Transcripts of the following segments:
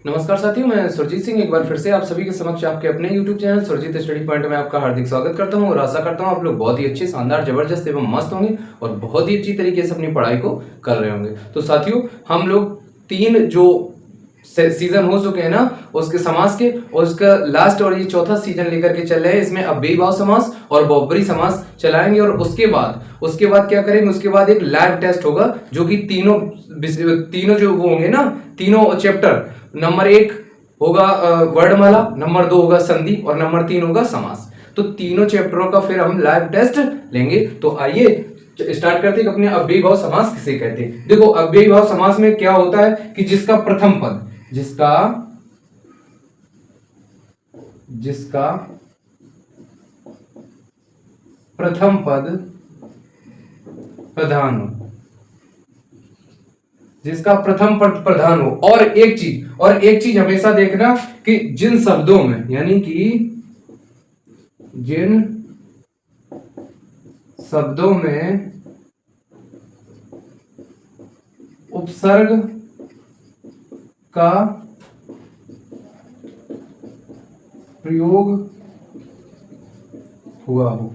नमस्कार साथियों, मैं सुरजीत सिंह एक बार फिर से आप सभी के समक्ष आपके अपने YouTube channel Surjeet study point में आपका हार्दिक स्वागत करता हूं और आशा करता हूं आप लोग बहुत ही अच्छे, शानदार, जबरदस्त एवं मस्त होंगे और बहुत ही अच्छी तरीके से अपनी पढ़ाई को कर रहे होंगे। तो साथियों, हम लोग 3 जो सीजन हो चुके हैं ना उसके समास के, और उसका लास्ट और ये चौथा सीजन लेकर के चल रहे हैं। इसमें अव्ययी भाव समास और बहुब्रीहि समास चलाएंगे और उसके बाद क्या करेंगे, उसके बाद एक लाइव टेस्ट होगा जो कि तीनों जो वो होंगे ना, तीनों चैप्टर, नंबर 1 होगा वर्णमाला, नंबर 2 होगा संधि और नंबर 3 होगा समास। तो तीनों चैप्टरों का फिर हम लाइव टेस्ट लेंगे। तो आइए स्टार्ट करते हैं अपने अव्ययी भाव समास किसे कहते हैं। देखो, अव्ययी भाव समास में क्या होता है कि जिसका प्रथम पद प्रधान हो, जिसका प्रथम पद प्रधान हो। और एक चीज हमेशा देखना कि जिन शब्दों में, यानी कि जिन शब्दों में उपसर्ग का प्रयोग हुआ हो,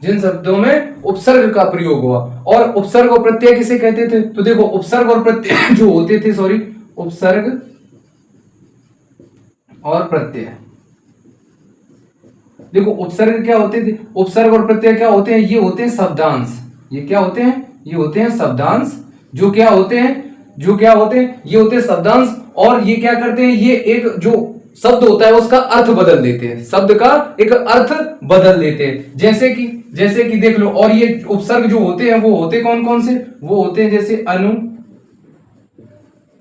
जिन शब्दों में उपसर्ग का प्रयोग हुआ। और उपसर्ग और प्रत्यय किसे कहते थे? तो देखो, उपसर्ग और प्रत्यय जो होते थे, उपसर्ग और प्रत्यय, देखो उपसर्ग क्या होते थे, उपसर्ग और प्रत्यय क्या होते हैं? ये होते हैं शब्दांश। ये क्या होते हैं? ये होते हैं शब्दांश। जो क्या होते हैं? ये होते हैं शब्दांश। और ये क्या करते हैं? ये एक जो शब्द होता है उसका अर्थ बदल देते हैं, शब्द का एक अर्थ बदल देते हैं। जैसे कि देख लो, और ये उपसर्ग जो होते हैं वो होते कौन कौन से? वो होते हैं जैसे अनु,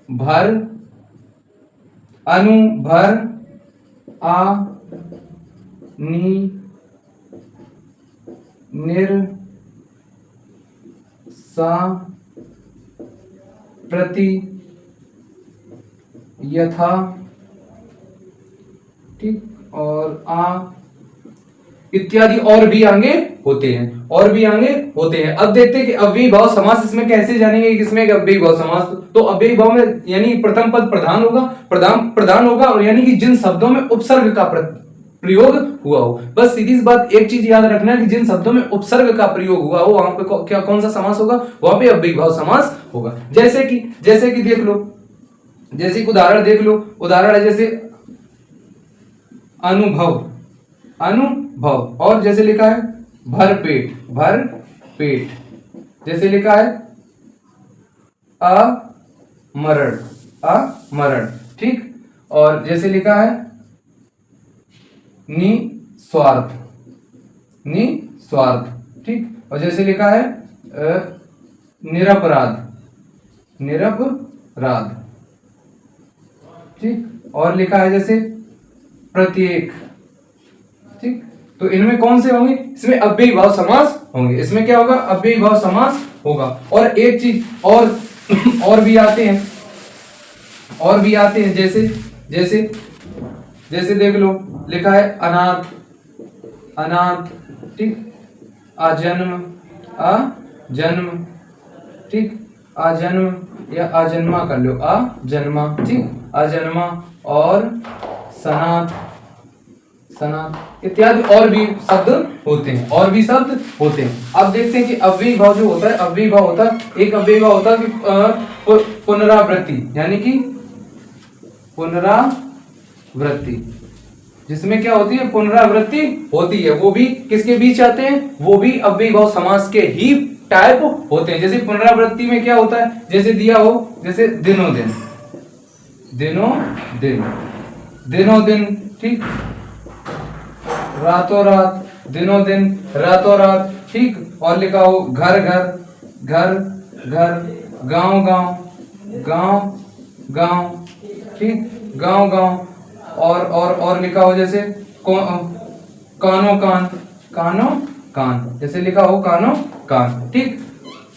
भर, आ, नी, निर, सा, प्रति, यथा, ठीक, और आ इत्यादि और भी आगे होते हैं। अब देखते हैं कि अव्ययी भाव समास इसमें कैसे जानेंगे, किसमें अव्ययी भाव समास। तो अव्ययी भाव में यानी प्रथम पद प्रधान होगा और यानी कि जिन शब्दों में उपसर्ग का प्रयोग हुआ हो। बस सीधी सी बात, एक चीज याद रखना कि जिन शब्दों में उपसर्ग का प्रयोग हुआ हो वहां पे कौन सा समास होगा? वहां पे अव्ययी भाव समास होगा। जैसे कि देख लो, जैसे उदाहरण देख लो, उदाहरण है जैसे अनुभव, और जैसे लिखा है भर पेट, जैसे लिखा है अमरण, ठीक, और जैसे लिखा है निस्वार्थ, ठीक, और जैसे लिखा है निरपराध, ठीक, और लिखा है जैसे प्रत्येक, ठीक। तो इनमें कौन से होंगे? इसमें अव्ययी भाव समास होंगे। इसमें क्या होगा? अव्ययी भाव समास होगा। और एक चीज और भी आते हैं, जैसे देख लो, लिखा है अनाथ, ठीक, अजन्म, ठीक, अजन्म या अजन्मा कर लो, अजन्मा, ठीक, अजन्मा, और सनाथ इत्यादि और भी शब्द होते हैं, अब देखते हैं कि अव्ययी भाव जो होता है, एक अव्ययी भाव होता है कि पुनरावृत्ति, यानी कि पुनरावृत्ति, जिसमें क्या होती है? पुनरावृत्ति होती है। वो भी किसके बीच आते हैं? वो भी अव्ययी भाव समास के ही टाइप होते हैं। जैसे पुनरावृत्ति में क्या होता है? जैसे दिया हो, जैसे दिनों दिन, ठीक, रातों रात, दिनों दिन, रातों रात, ठीक, और लिखा हो घर, गांव, ठीक, गांव, और लिखा हो जैसे कानो कान, जैसे लिखा हो कान, ठीक।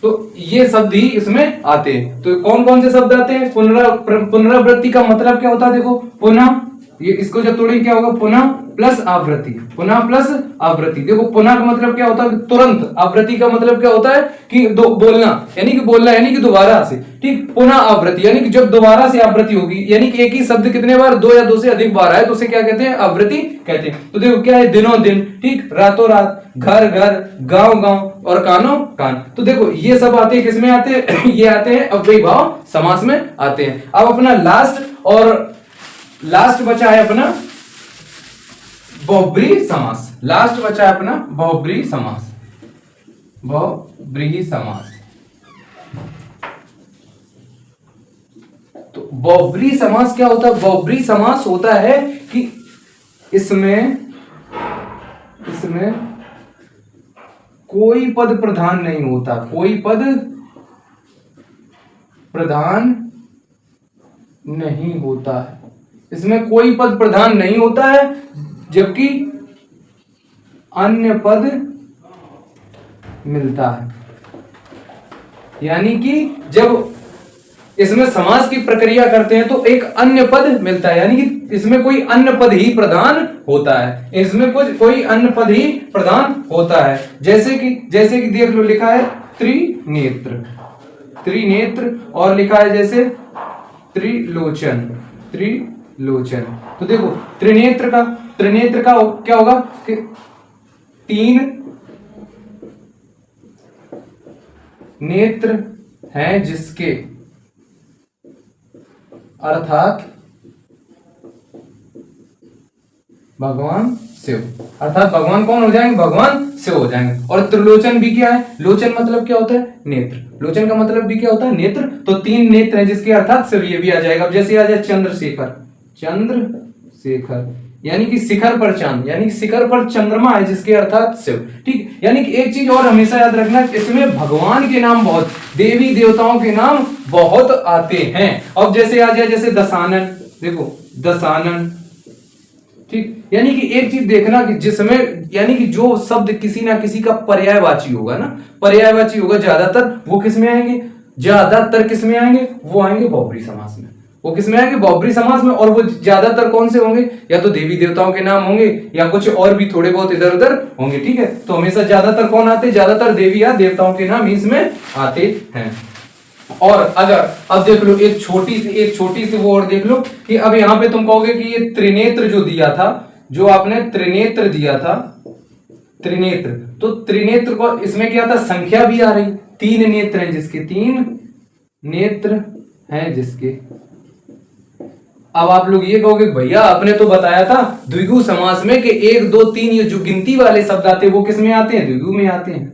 तो ये शब्द ही इसमें आते हैं। तो कौन कौन से शब्द आते हैं? पुनरावृत्ति का मतलब क्या होता है? देखो, पुनः, ये इसको जब तोड़ेंगे क्या होगा? पुनः प्लस आवृत्ति, देखो पुनः का मतलब क्या होता है? तुरंत। आवृत्ति का मतलब क्या होता है? कि बोलना, यानी कि दोबारा से। ठीक, पुनः आवृत्ति यानी कि जब दोबारा से आवृत्ति होगी, यानी कि एक ही शब्द कितने बार, दो या दो से अधिक बार आए तो उसे क्या कहते हैं, आवृत्ति कहते हैं। तो देखो क्या है, दिनों दिन, ठीक, रातों रात, घर घर, गांव गांव और कानो कान। तो देखो ये सब आते हैं, किसमें आते हैं ये आते हैं अव्ययी भाव समास में आते हैं। अब अपना लास्ट बचा है अपना बहुब्रीहि समास। लास्ट बचा है अपना बहुब्रीहि समास। बहुब्रीहि समास। तो बहुब्रीहि समास क्या होता है? बहुब्रीहि समास होता है कि इसमें कोई पद प्रधान नहीं होता, कोई पद प्रधान नहीं होता है, इसमें कोई पद प्रधान नहीं होता है, जबकि अन्य पद मिलता है। यानी कि जब इसमें समास की प्रक्रिया करते हैं तो एक अन्य पद मिलता है, यानी कि इसमें कोई अन्य पद ही प्रधान होता है, इसमें कोई अन्य पद ही प्रधान होता है। जैसे कि देख लो, लिखा है त्रिनेत्र, त्रिनेत्र, और लिखा है जैसे त्रिलोचन, त्रिलोचन। तो देखो त्रिनेत्र का क्या होगा कि तीन नेत्र हैं जिसके, अर्थात भगवान शिव, अर्थात भगवान कौन हो जाएंगे? भगवान शिव हो जाएंगे। और त्रिलोचन भी क्या है? लोचन मतलब क्या होता है? नेत्र। लोचन का मतलब भी क्या होता है? नेत्र। तो तीन नेत्र हैं जिसके, अर्थात शिव, ये भी आ जाएगा। अब जैसे आ जाए चंद्रशेखर, चंद्रशेखर यानी कि शिखर पर चांद, यानी कि शिखर पर चंद्रमा है जिसके, अर्थात शिव। ठीक, यानी कि एक चीज और हमेशा याद रखना, इसमें भगवान के नाम बहुत, देवी देवताओं के नाम बहुत आते हैं। अब जैसे आ जाए जैसे दशानन, देखो दशानन, ठीक, यानी कि एक चीज देखना कि जिसमें, यानी कि जो शब्द किसी ना किसी का पर्यायवाची होगा ना, पर्यायवाची होगा ज्यादातर, वो किसमें आएंगे? ज्यादातर किसमें आएंगे? वो आएंगे बहुब्रीहि समास में। वो किसमें आएंगे? बहुब्रीहि समास में। और वो ज्यादातर कौन से होंगे? या तो देवी देवताओं के नाम होंगे या कुछ और भी थोड़े बहुत इधर उधर होंगे। ठीक है, तो हमेशा ज्यादातर कौन आते हैं? ज्यादातर देवी या देवताओं के नाम इसमें आते हैं। और अगर अब देख लो एक छोटी सी वो और देख लो कि अब यहां पे तुम कहोगे कि ये त्रिनेत्र जो दिया था, जो आपने त्रिनेत्र दिया था, त्रिनेत्र, तो त्रिनेत्र को इसमें क्या था? संख्या भी आ रही, तीन नेत्र हैं जिसके, तीन नेत्र हैं जिसके। अब आप लोग ये कहोगे भैया आपने तो बताया था द्विगु समास में कि 1 2 3 ये जो गिनती वाले शब्द आते हैं वो किस में आते हैं? द्विगु में आते हैं,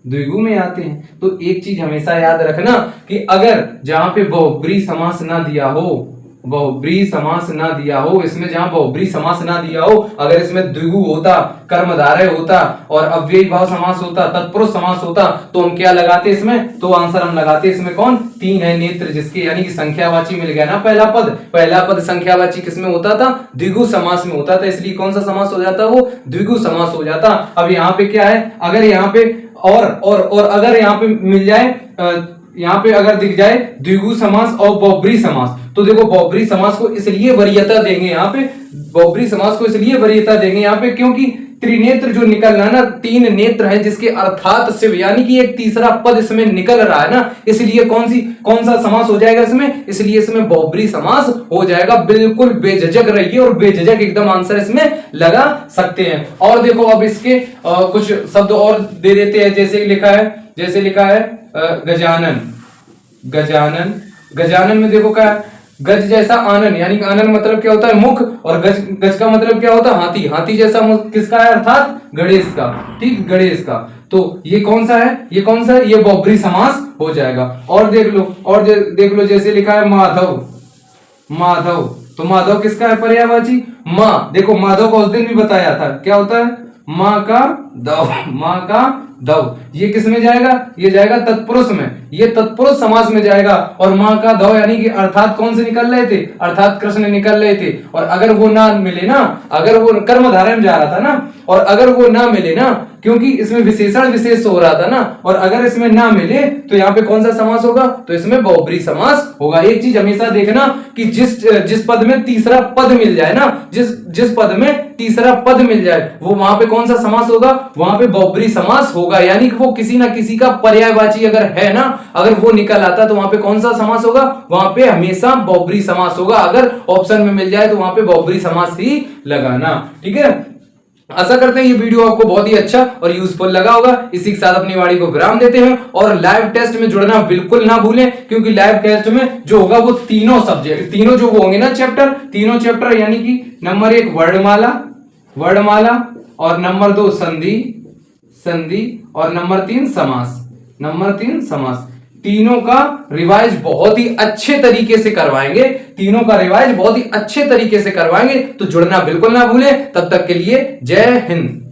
द्विगु में आते हैं। तो एक चीज हमेशा याद रखना कि अगर जहां पे बहुब्रीहि समास ना दिया हो, बहुब्रीहि समास ना दिया हो, इसमें जहां बहुब्रीहि समास ना दिया हो, अगर इसमें द्विगु होता, कर्मधारय होता और अव्ययी भाव समास होता, तत्पुरुष समास होता, तो हम क्या लगाते इसमें? तो आंसर हम लगाते इसमें कौन? तीन है नेत्र जिसके, यानी कि संख्यावाची मिल गया ना पहला पद संख्यावाची किसमें होता था? द्विगु समास में होता था, इसलिए कौन सा समास हो जाता? वो द्विगु समास हो जाता। अब यहाँ पे क्या है? अगर यहाँ पे और अगर यहाँ पे मिल जाए, यहाँ पे अगर दिख जाए द्विगु समास और बहुब्रीहि समास, तो देखो बहुब्रीहि समास को इसलिए वरीयता देंगे यहाँ पे, बहुब्रीहि समास को इसलिए वरीयता देंगे यहाँ पे क्योंकि त्रिनेत्र जो निकल रहा है ना, तीन नेत्र हैं जिसके, अर्थात शिव, यानी कि एक तीसरा पद इसमें निकल रहा है ना, इसलिए कौन सा समास हो जाएगा इसमें? इसलिए इसमें बहुब्रीहि समास हो जाएगा। बिल्कुल बेझिझक रहिए और बेझिझक एकदम आंसर इसमें लगा सकते हैं। और देखो अब इसके कुछ शब्द और दे देते हैं, जैसे लिखा है गजानन, गजानन में देखो क्या है? गज जैसा आनन, यानी कि आनन मतलब क्या होता है? मुख, और गज का मतलब क्या होता है? हाथी, हाथी जैसा मुख किसका है? अर्थात गणेश का। ठीक, गणेश का। तो ये कौन सा है? ये बहुब्रीहि समास हो जाएगा। और देख लो जैसे लिखा है माधव, तो माधव किसका है? पर्यायवाची। माँ, देखो माधव को उस दिन भी बताया था, क्या होता है? माँ का दव, ये किस में जाएगा? ये जाएगा तत्पुरुष में, ये तत्पुरुष समास में जाएगा। और माँ का दव यानी कि अर्थात कौन से निकल रहे थे? अर्थात कृष्ण निकल रहे थे। और अगर वो ना मिले ना, अगर वो कर्मधारय में जा रहा था ना, और अगर वो ना मिले ना, क्योंकि इसमें विशेषण विशेष हो रहा था ना, और अगर इसमें ना मिले तो यहाँ पे कौन सा समास होगा? तो इसमें बहुब्रीहि समास होगा। एक चीज हमेशा देखना कि जिस पद में तीसरा पद मिल जाए ना, जिस पद में तीसरा पद मिल जाए, वो वहां पे कौन सा समास होगा? वहां पे बहुब्री समास होगा, यानी कि वो किसी ना किसी का पर्यायवाची अगर है ना, अगर वो निकल आता तो वहां पे कौन सा समास होगा, वहां पे हमेशा बहुब्री समास होगा। अगर ऑप्शन में मिल जाए तो वहां पे बहुब्री समास ही लगाना। ठीक है, आशा करते हैं ये वीडियो आपको बहुत ही अच्छा और यूजफुल लगा होगा। इसी के साथ अपनी वाणी को विराम देते हैं और लाइव टेस्ट में जुड़ना बिल्कुल ना भूलें, क्योंकि लाइव टेस्ट में जो होगा वो तीनों सब्जेक्ट, तीनों जो होंगे ना चैप्टर, तीनों चैप्टर यानी कि नंबर 1 वर्णमाला और नंबर 2 संधि और नंबर 3 समास, तीनों का रिवाइज बहुत ही अच्छे तरीके से करवाएंगे, तो जुड़ना बिल्कुल ना भूलें। तब तक के लिए जय हिंद।